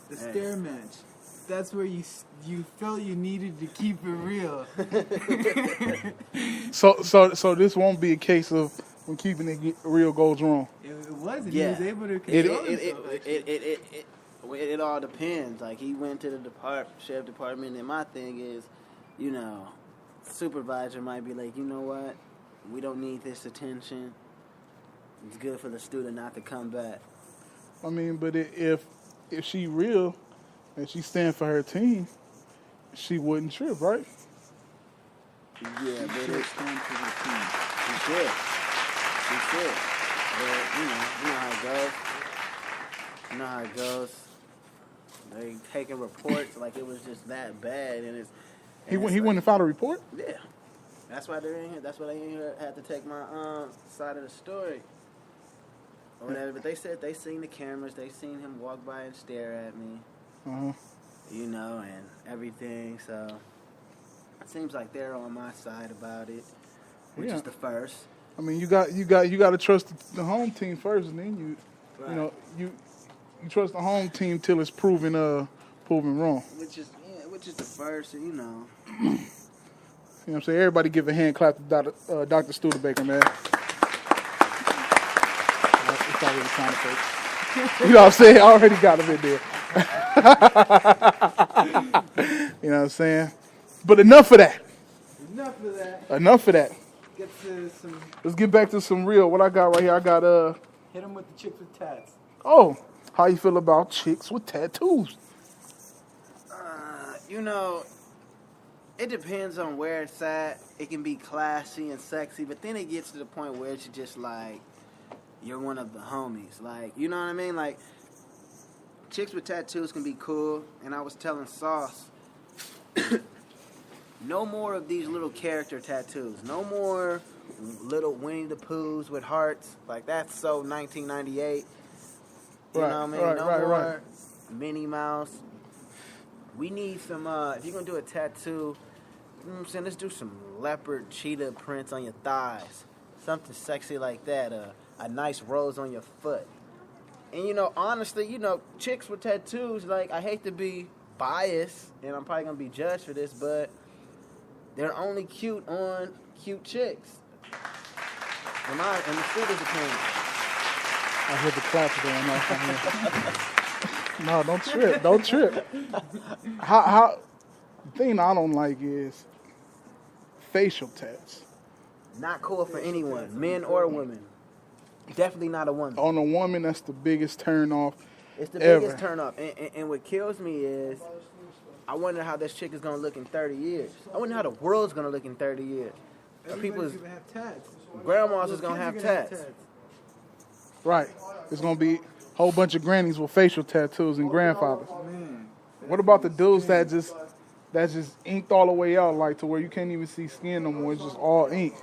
The stare match. That's where you felt you needed to keep it real. So this won't be a case of when keeping it real goes wrong. It wasn't. Yeah. He was able to control himself. It all depends. Like, he went to the sheriff department, and my thing is, supervisor might be like, you know what? We don't need this attention. It's good for the student not to come back. I mean, but if she real and she stand for her team, she wouldn't trip, right? Yeah, but She should stand for the team. She should. But, you know how it goes. They taking reports like it was just that bad, and it's... He wouldn't have filed a report? Yeah. That's why they're in here. That's why they in here had to take my side of the story. Or whatever. But they said they seen the cameras. They seen him walk by and stare at me. Uh-huh. And everything. So it seems like they're on my side about it, which is the first. I mean, you got to trust the home team first, and then you trust the home team till it's proven wrong. Which is the first, and You know what I'm saying? Everybody give a hand clap to Dr. Studebaker, man. It's already kind of fake. You know what I'm saying? I already got him in there. You know what I'm saying? But enough of that. Enough of that. Let's get back to some real. What I got right here, I got Hit him with the chicks with tats. Oh, how you feel about chicks with tattoos? It depends on where it's at. It can be classy and sexy, but then it gets to the point where it's just like you're one of the homies. Like, you know what I mean? Like, chicks with tattoos can be cool. And I was telling Sauce, no more of these little character tattoos. No more little Winnie the Poohs with hearts. Like, that's so 1998. You know what I mean? No more Minnie Mouse. We need some, if you're going to do a tattoo, you know what I'm saying, let's do some leopard cheetah prints on your thighs. Something sexy like that. A nice rose on your foot. And, honestly, chicks with tattoos, like, I hate to be biased, and I'm probably going to be judged for this, but they're only cute on cute chicks. In the student's opinion. I hear the claps going off on here. No, don't trip. How the thing I don't like is facial tats. Not cool for anyone, men or women. Definitely not a woman. On a woman, that's the biggest turn off. It's the biggest turn off. And what kills me is I wonder how this chick is going to look in 30 years. I wonder how the world's going to look in 30 years. Everybody's going to have tats. Grandmas is going to have tats. Right. It's going to be a whole bunch of grannies with facial tattoos and grandfathers. Man, what about the dudes that just inked all the way out, like to where you can't even see skin no more? It's just all ink.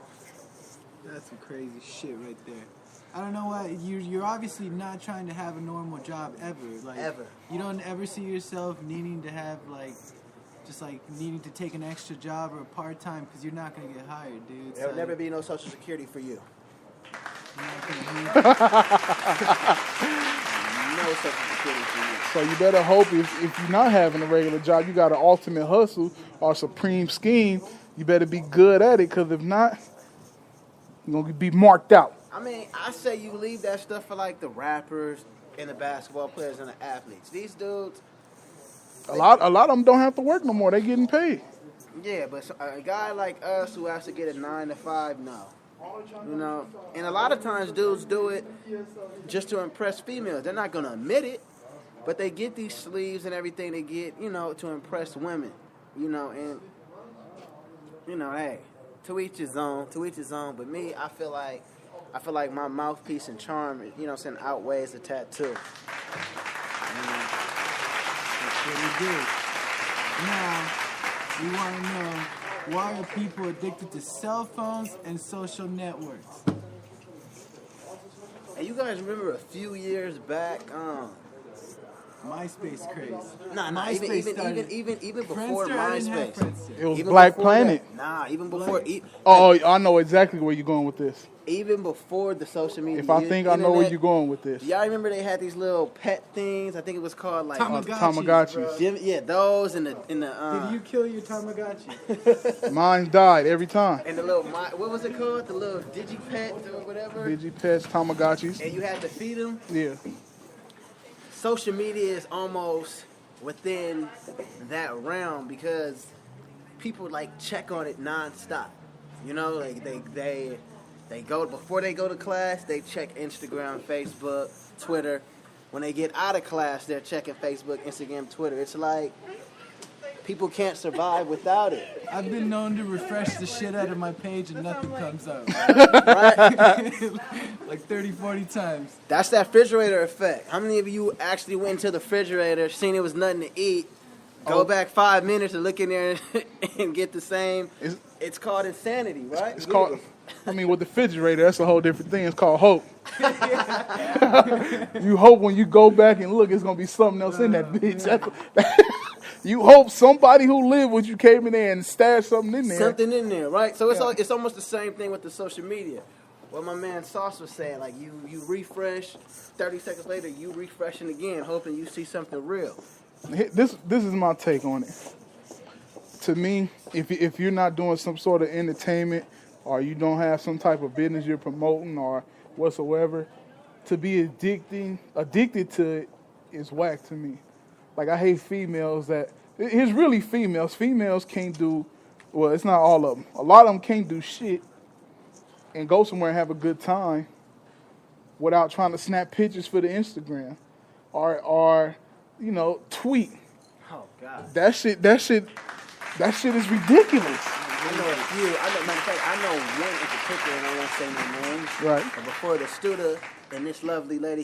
That's some crazy shit right there. I don't know why you're obviously not trying to have a normal job ever. Like, ever. You don't ever see yourself needing to have needing to take an extra job or a part time because you're not gonna get hired, dude. There'll never be no Social Security for you. No Social Security for you. So you better hope if you're not having a regular job, you got an ultimate hustle or supreme scheme. You better be good at it, because if not, you're gonna be marked out. I mean, I say you leave that stuff for like the rappers and the basketball players and the athletes. These dudes, a lot of them don't have to work no more. They getting paid. Yeah, but a guy like us who has to get a 9 to 5, no. And a lot of times dudes do it just to impress females. They're not going to admit it, but they get these sleeves and everything they get, to impress women. And hey, to each his own. But me, I feel like my mouthpiece and charm, outweighs the tattoo. That's what we do. Now, we want to know, why are people addicted to cell phones and social networks? And you guys remember a few years back, MySpace craze. Nah. Even before Friendster, I didn't have MySpace. Friendster. It was Even Black before Planet. that. Nah, even before. Oh, I know exactly where you're going with this. Even before the social media. If I think I know where you're going with this. Y'all remember they had these little pet things? I think it was called like Tamagotchis. Bro. Yeah, those and the Did you kill your Tamagotchi? Mine died every time. and the little what was it called? The little Digipet or whatever. Digipets, Tamagotchis. And you had to feed them. Yeah. Social media is almost within that realm because people like check on it nonstop. You know, like they go before they go to class, they check Instagram, Facebook, Twitter. When they get out of class, they're checking Facebook, Instagram, Twitter. It's like people can't survive without it. I've been known to refresh the shit out of my page and nothing comes up. Right? Like 30, 40 times. That's that refrigerator effect. How many of you actually went into the refrigerator, seen it was nothing to eat, go back 5 minutes and look in there and get the same? It's called insanity, right? It's called, I mean, with the refrigerator, that's a whole different thing. It's called hope. You hope when you go back and look, it's going to be something else in that bitch. You hope somebody who lived with you came in there and stashed something in there. Something in there, right? So it's almost the same thing with the social media. What my man Sauce was saying, like you refresh, 30 seconds later you refreshing again, hoping you see something real. This is my take on it. To me, if you're not doing some sort of entertainment or you don't have some type of business you're promoting or whatsoever, to be addicted to it is whack to me. Like, I hate females that, it's really females. Females can't do, well, it's not all of them. A lot of them can't do shit and go somewhere and have a good time without trying to snap pictures for the Instagram or you know, tweet. Oh God. That shit is ridiculous. I know a few. Matter of fact, I know one in particular, and I won't say no names. Right. But before the student and this lovely lady